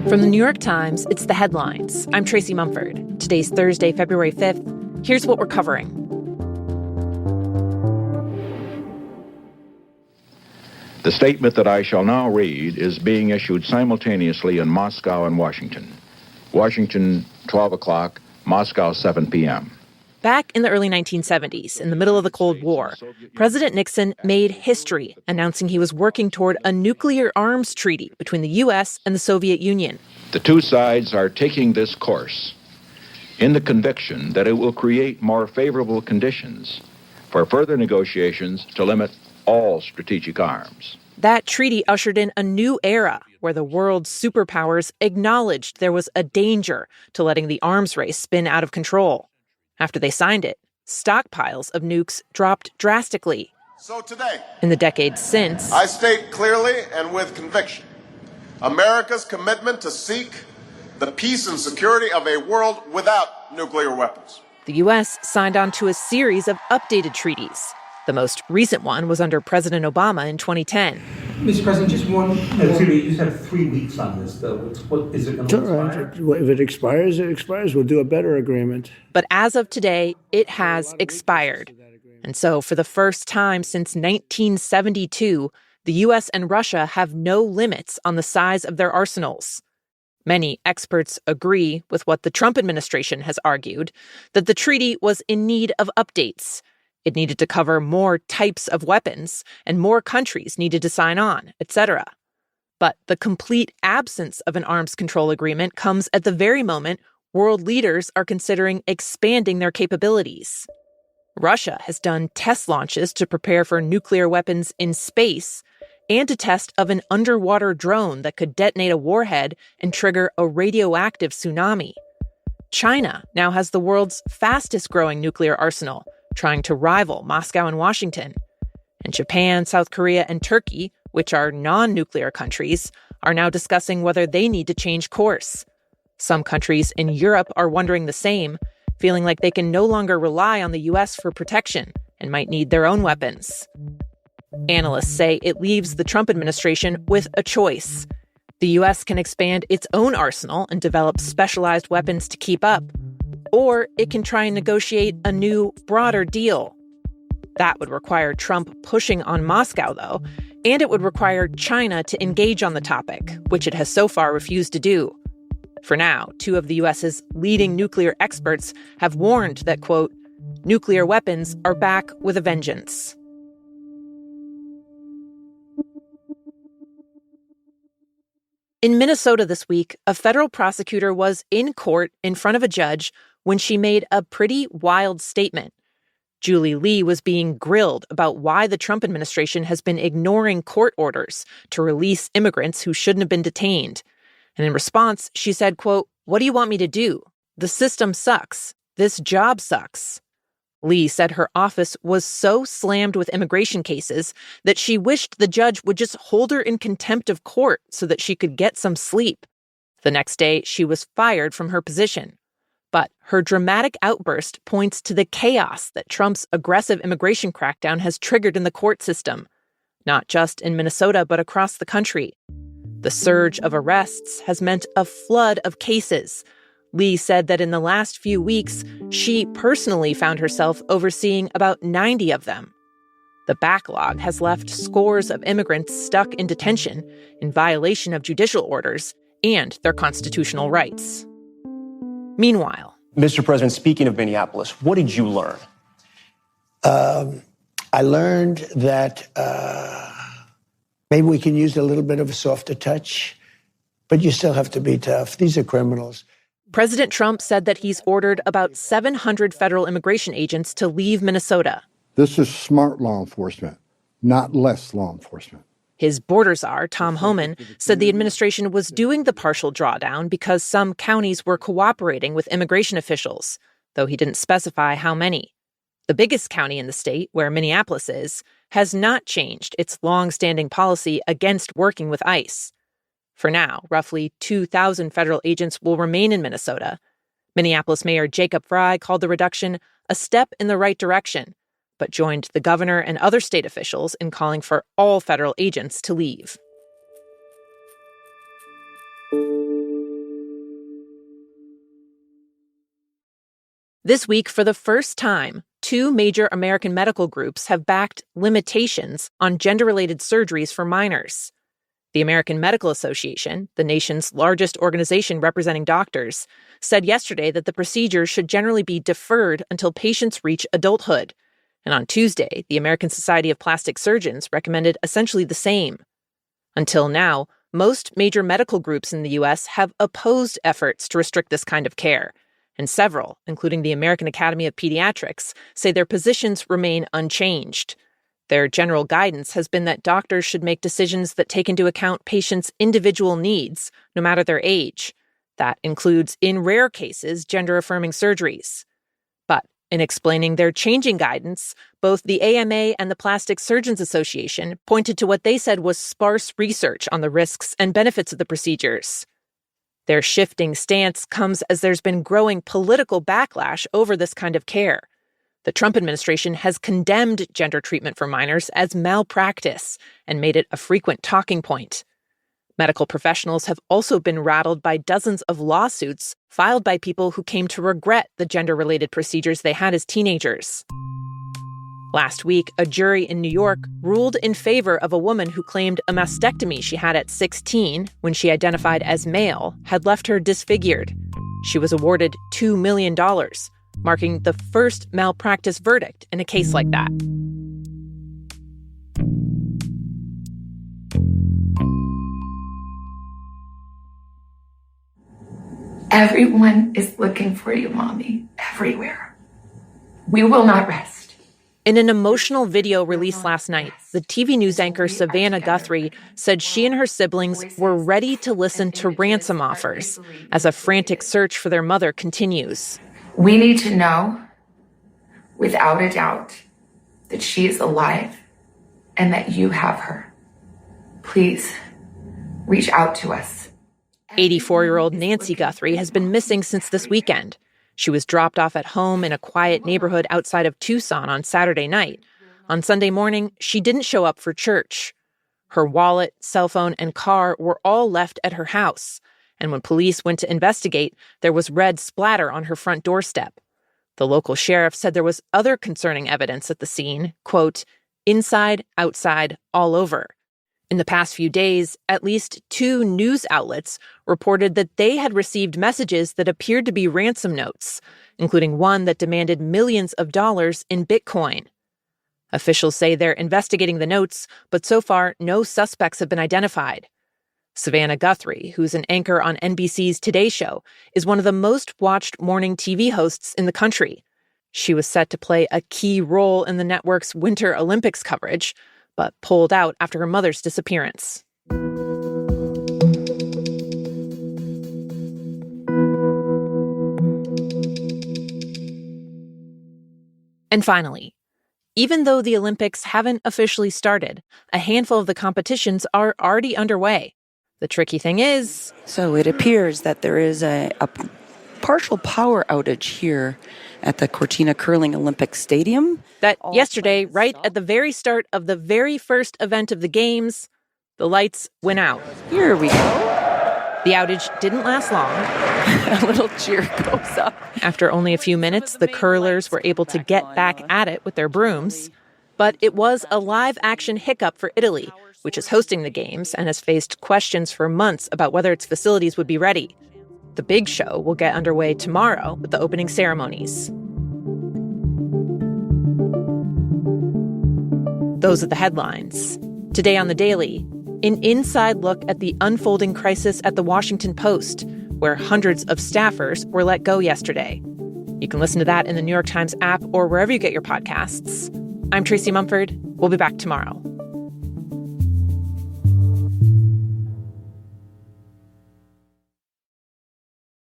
From the New York Times, it's The Headlines. I'm Tracy Mumford. Today's Thursday, February 5th. Here's what we're covering. The statement that I shall now read is being issued simultaneously in Moscow and Washington. Washington, 12 o'clock, Moscow, 7 p.m. Back in the early 1970s, in the middle of the Cold War, President Nixon made history, announcing he was working toward a nuclear arms treaty between the U.S. and the Soviet Union. The two sides are taking this course in the conviction that it will create more favorable conditions for further negotiations to limit all strategic arms. That treaty ushered in a new era where the world's superpowers acknowledged there was a danger to letting the arms race spin out of control. After they signed it, stockpiles of nukes dropped drastically. So today, in the decades since, I state clearly and with conviction America's commitment to seek the peace and security of a world without nuclear weapons. The U.S. signed on to a series of updated treaties. The most recent one was under President Obama in 2010. Mr. President, just one. You just have 3 weeks on this, though. What is it going to expire? If it expires, it expires. We'll do a better agreement. But as of today, it has expired. And so for the first time since 1972, the U.S. and Russia have no limits on the size of their arsenals. Many experts agree with what the Trump administration has argued, that the treaty was in need of updates. It needed to cover more types of weapons, and more countries needed to sign on, etc. But the complete absence of an arms control agreement comes at the very moment world leaders are considering expanding their capabilities. Russia has done test launches to prepare for nuclear weapons in space and a test of an underwater drone that could detonate a warhead and trigger a radioactive tsunami. China now has the world's fastest-growing nuclear arsenal, trying to rival Moscow and Washington. And Japan, South Korea, and Turkey, which are non-nuclear countries, are now discussing whether they need to change course. Some countries in Europe are wondering the same, feeling like they can no longer rely on the U.S. for protection and might need their own weapons. Analysts say it leaves the Trump administration with a choice. The U.S. can expand its own arsenal and develop specialized weapons to keep up, or it can try and negotiate a new, broader deal. That would require Trump pushing on Moscow, though, and it would require China to engage on the topic, which it has so far refused to do. For now, two of the U.S.'s leading nuclear experts have warned that, quote, nuclear weapons are back with a vengeance. In Minnesota this week, a federal prosecutor was in court in front of a judge when she made a pretty wild statement. Julie Lee was being grilled about why the Trump administration has been ignoring court orders to release immigrants who shouldn't have been detained. And in response, she said, quote, "What do you want me to do? The system sucks. This job sucks." Lee said her office was so slammed with immigration cases that she wished the judge would just hold her in contempt of court so that she could get some sleep. The next day, she was fired from her position. But her dramatic outburst points to the chaos that Trump's aggressive immigration crackdown has triggered in the court system, not just in Minnesota, but across the country. The surge of arrests has meant a flood of cases. Lee said that in the last few weeks, she personally found herself overseeing about 90 of them. The backlog has left scores of immigrants stuck in detention in violation of judicial orders and their constitutional rights. Meanwhile, Mr. President, speaking of Minneapolis, what did you learn? I learned that maybe we can use a little bit of a softer touch, but you still have to be tough. These are criminals. President Trump said that he's ordered about 700 federal immigration agents to leave Minnesota. This is smart law enforcement, not less law enforcement. His border czar, Tom Homan, said the administration was doing the partial drawdown because some counties were cooperating with immigration officials, though he didn't specify how many. The biggest county in the state, where Minneapolis is, has not changed its long-standing policy against working with ICE. For now, roughly 2,000 federal agents will remain in Minnesota. Minneapolis Mayor Jacob Frey called the reduction a step in the right direction, but joined the governor and other state officials in calling for all federal agents to leave. This week, for the first time, two major American medical groups have backed limitations on gender-related surgeries for minors. The American Medical Association, the nation's largest organization representing doctors, said yesterday that the procedures should generally be deferred until patients reach adulthood. And on Tuesday, the American Society of Plastic Surgeons recommended essentially the same. Until now, most major medical groups in the U.S. have opposed efforts to restrict this kind of care. And several, including the American Academy of Pediatrics, say their positions remain unchanged. Their general guidance has been that doctors should make decisions that take into account patients' individual needs, no matter their age. That includes, in rare cases, gender-affirming surgeries. But in explaining their changing guidance, both the AMA and the Plastic Surgeons Association pointed to what they said was sparse research on the risks and benefits of the procedures. Their shifting stance comes as there's been growing political backlash over this kind of care. The Trump administration has condemned gender treatment for minors as malpractice and made it a frequent talking point. Medical professionals have also been rattled by dozens of lawsuits filed by people who came to regret the gender-related procedures they had as teenagers. Last week, a jury in New York ruled in favor of a woman who claimed a mastectomy she had at 16, when she identified as male, had left her disfigured. She was awarded $2 million, marking the first malpractice verdict in a case like that. Everyone is looking for you, Mommy, everywhere. We will not rest. In an emotional video released last night, the TV news anchor Savannah Guthrie said she and her siblings were ready to listen to ransom offers as a frantic search for their mother continues. We need to know, without a doubt, that she is alive and that you have her. Please, reach out to us. 84-year-old Nancy Guthrie has been missing since this weekend. She was dropped off at home in a quiet neighborhood outside of Tucson on Saturday night. On Sunday morning, she didn't show up for church. Her wallet, cell phone, and car were all left at her house. And when police went to investigate, there was red splatter on her front doorstep. The local sheriff said there was other concerning evidence at the scene, quote, inside, outside, all over. In the past few days, at least 2 news outlets reported that they had received messages that appeared to be ransom notes, including one that demanded millions of dollars in Bitcoin. Officials say they're investigating the notes, but so far, no suspects have been identified. Savannah Guthrie, who's an anchor on NBC's Today Show, is one of the most watched morning TV hosts in the country. She was set to play a key role in the network's Winter Olympics coverage, but pulled out after her mother's disappearance. And finally, even though the Olympics haven't officially started, a handful of the competitions are already underway. The tricky thing is... So it appears that there is a partial power outage here at the Cortina Curling Olympic Stadium. That yesterday, right at the very start of the very first event of the Games, the lights went out. Here we go. The outage didn't last long. A little cheer goes up. After only a few minutes, the curlers were able to get back at it with their brooms. But it was a live-action hiccup for Italy, which is hosting the Games and has faced questions for months about whether its facilities would be ready. The big show will get underway tomorrow with the opening ceremonies. Those are the headlines. Today on The Daily, an inside look at the unfolding crisis at the Washington Post, where hundreds of staffers were let go yesterday. You can listen to that in the New York Times app or wherever you get your podcasts. I'm Tracy Mumford. We'll be back tomorrow.